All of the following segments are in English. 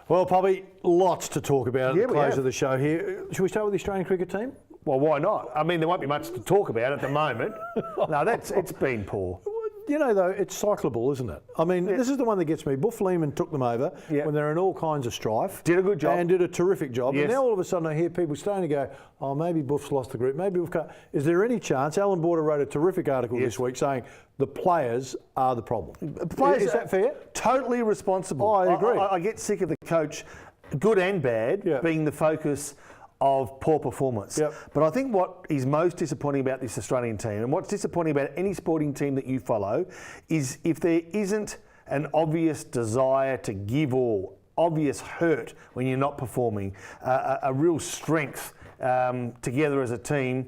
Well, Poppy, lots to talk about at Yeah, the we close have. of the show here. Should we start with the Australian cricket team? Well, why not? I mean, there won't be much to talk about at the moment. No, it's been poor. You know, though, it's cyclable, isn't it? I mean, this is the one that gets me. Buff Lehman took them over when they're in all kinds of strife. Did a good job. And did a terrific job. Yes. And now all of a sudden I hear people starting to go, oh, maybe Buff's lost the grip, maybe Buff can't. Is there any chance? Alan Border wrote a terrific article this week saying the players are the problem. Is that fair? Totally responsible. Oh, I agree. I get sick of the coach, good and bad, being the focus of poor performance. Yep. But I think what is most disappointing about this Australian team, and what's disappointing about any sporting team that you follow, is if there isn't an obvious desire to give all, obvious hurt when you're not performing, a real strength together as a team.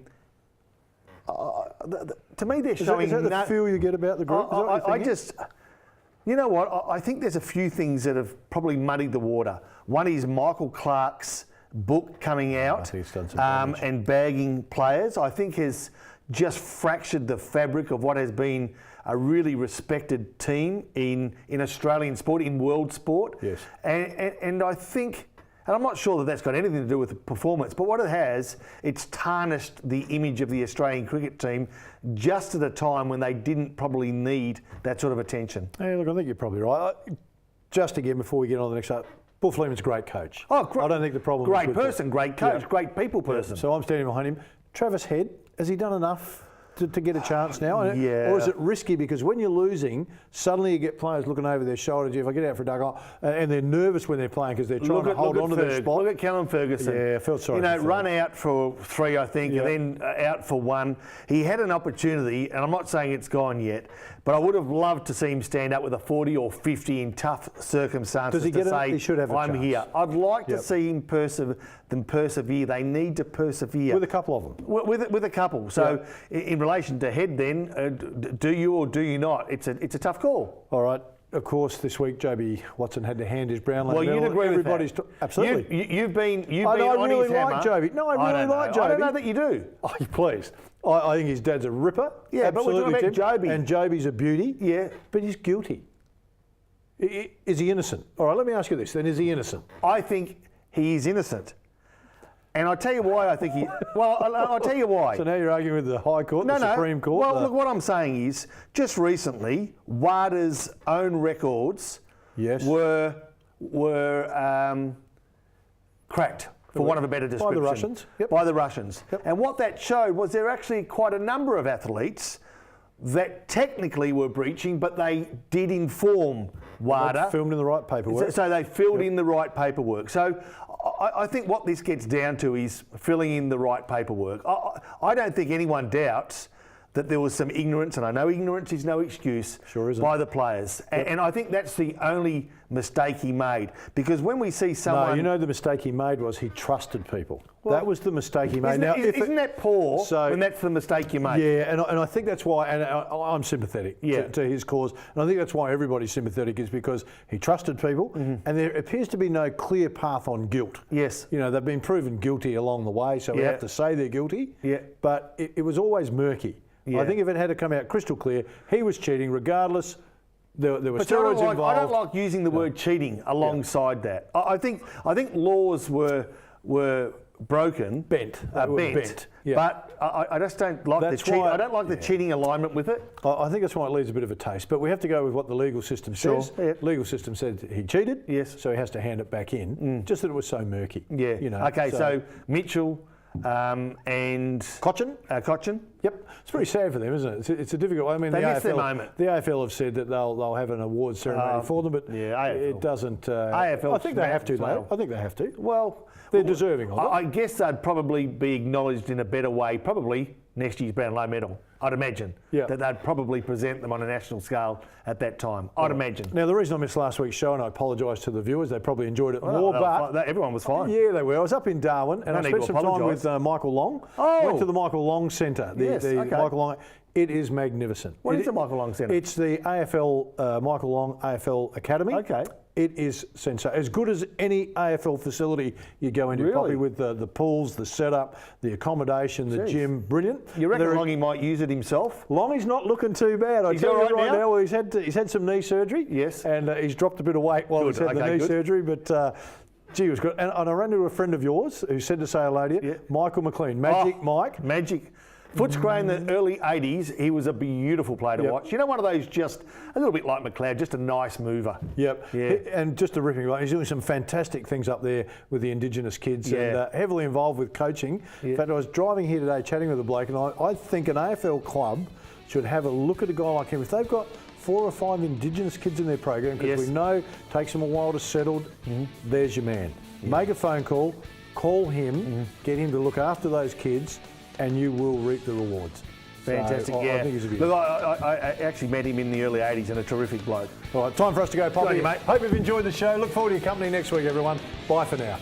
To me, they're showing. Is that the feel you get about the group? You know what? I think there's a few things that have probably muddied the water. One is Michael Clark's book coming out I think it's done some damage. and bagging players. I think has just fractured the fabric of what has been a really respected team in Australian sport, in world sport. Yes. And I think, and I'm not sure that that's got anything to do with the performance, but what it has, it's tarnished the image of the Australian cricket team just at a time when they didn't probably need that sort of attention. Hey, look, I think you're probably right. Just again, before we get on to the next up, Buff Lehman's a great coach. Oh, great. I don't think the problem Great is with person, great coach, great people person. So I'm standing behind him. Travis Head, has he done enough to get a chance now? Yeah. Or is it risky? Because when you're losing, suddenly you get players looking over their shoulder. If I get out for a duck, and they're nervous when they're playing because they're trying to hold on to their spot. Look at Callum Ferguson. Yeah, I felt sorry You know, for run out for 3, I think, and then out for 1. He had an opportunity, and I'm not saying it's gone yet, but I would have loved to see him stand up with a 40 or 50 in tough circumstances. Does he get say, he should have a I'm chance. here. I'd like to see him persevere. They need to persevere. With a couple of them. With a couple. So in relation to Head then, do you or do you not? It's a tough call. All right. Of course, this week, Joby Watson had to hand his Brownlow Well, medal. you'd agree Everybody's with that. Absolutely. You've been I on really his hammer. like Joby. No, I really like Joby. I don't know that you do. Oh, please. I think his dad's a ripper. Yeah, but we're talking Absolutely, about Joby. And Joby's a beauty. Yeah. But he's guilty. Is he innocent? All right, let me ask you this then. Is he innocent? I think he is innocent. And I'll tell you why I think he... Well, I'll tell you why. So now you're arguing with the High Court, the Supreme Court? Well, look, what I'm saying is, just recently, WADA's own records were cracked, for want of a better description. By the Russians. Yep. By the Russians. Yep. And what that showed was there are actually quite a number of athletes that technically were breaching, but they did inform WADA. They filmed in the right paperwork. So they filled in the right paperwork. So I think what this gets down to is filling in the right paperwork. I don't think anyone doubts that there was some ignorance, and I know ignorance is no excuse, Sure isn't. by the players. And I think that's the only mistake he made. Because when we see someone... No, you know the mistake he made was he trusted people. That was the mistake he made. Isn't that poor when that's the mistake you make? Yeah, and I think that's why, and I'm sympathetic to his cause, and I think that's why everybody's sympathetic is because he trusted people, and there appears to be no clear path on guilt. Yes. You know, they've been proven guilty along the way, so we have to say they're guilty, but it was always murky. I think if it had to come out crystal clear, he was cheating regardless. There were steroids involved. I don't like using the word cheating alongside that. I think laws were broken, bent, Yeah. But I just don't like the cheating. I don't like the cheating alignment with it. I think that's why it leaves a bit of a taste. But we have to go with what the legal system says. Legal system said he cheated. Yes. So he has to hand it back in. Just that it was so murky. Yeah. You know. Okay. So Mitchell and Cochin. Cochin. Yep. It's pretty sad for them, isn't it? It's a difficult. I mean, they the missed their moment. The AFL have said that they'll have an awards ceremony for them, but it doesn't. AFL. I think they have to, though. I think they have to. Well, they're deserving of it. I guess they'd probably be acknowledged in a better way. Probably next year's Brownlow medal. I'd imagine that they'd probably present them on a national scale at that time. I'd imagine. Now, the reason I missed last week's show, and I apologise to the viewers, they probably enjoyed it more, but... everyone was fine. Yeah, they were. I was up in Darwin, and I spent some time with Michael Long. Went to the Michael Long Centre. Michael Long. It is magnificent. What is the Michael Long Centre? It's the AFL, Michael Long AFL Academy. Okay. It is sensational. As good as any AFL facility you go into, Poppy, with the pools, the setup, the accommodation, the gym. Brilliant. You reckon Longy might use it himself? Longy's not looking too bad. I tell you right now. Well, he's had some knee surgery. Yes. And he's dropped a bit of weight while he's had the knee surgery. But gee, it was good. And I ran into a friend of yours who said to say hello to you, Michael McLean. Mike. Magic. Footscray in the early 80s, he was a beautiful player to watch. You know, one of those just a little bit like McLeod, just a nice mover. Yep. Yeah. And just a ripping line. He's doing some fantastic things up there with the Indigenous kids and heavily involved with coaching. In fact, I was driving here today chatting with a bloke, and I think an AFL club should have a look at a guy like him. If they've got 4 or 5 Indigenous kids in their program, because we know it takes them a while to settle, there's your man. Make a phone call him, get him to look after those kids, and you will reap the rewards. Fantastic, so I think he's a good. Look, I actually met him in the early 80s and a terrific bloke. All right, time for us to go, Poppy. Good on you, mate. Hope you've enjoyed the show. Look forward to your company next week, everyone. Bye for now.